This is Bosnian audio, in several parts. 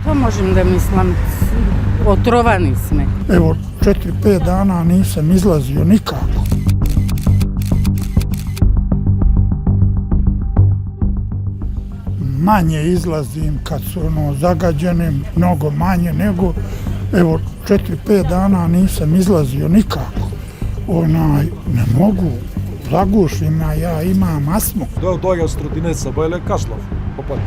To možem da mislim, otrovani sme. Evo, 4-5 dana nisam izlazio nikako. Manje izlazim kad su zagađene, mnogo manje nego, evo, 4-5 dana nisam izlazio nikako. Ne mogu, zagušim, ja imam astmu. Dođe s trotineca, bojle kašlav, opet.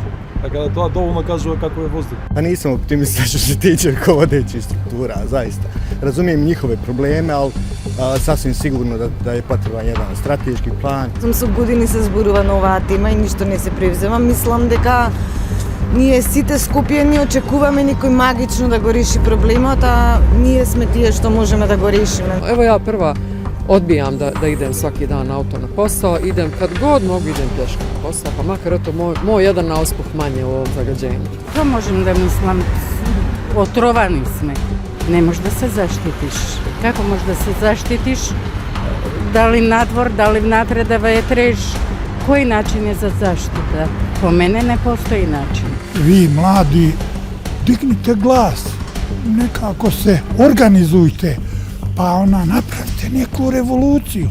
Така да тоа доволно кажува како е воздух. Pa nisam optimista što se tiče rukovodećih struktura, zaista. Razumijem njihove probleme, ali sasvim sigurno da je potreban jedan strateški plan. Съм со години се зборува на оваа тема и ништо не се превзема. Мислам дека ние сите скупјани очекуваме никој магично да го реши проблемот, а ние сме тие што можеме да го решиме. Evo ja prva odbijam da idem svaki dan auto na posao, idem kad god mogu idem pješke na posao, pa makar eto moj jedan nauspuh manje u ovom zagađenju. To možem da mislim, otrovani sme. Ne možeš da se zaštitiš. Kako možeš da se zaštitiš? Da li nadvor, da li vnatre da vetreš? Koji način je za zaštita? Po mene ne postoji način. Vi mladi, dignite glas, nekako se organizujte, pa napravite neku revoluciju.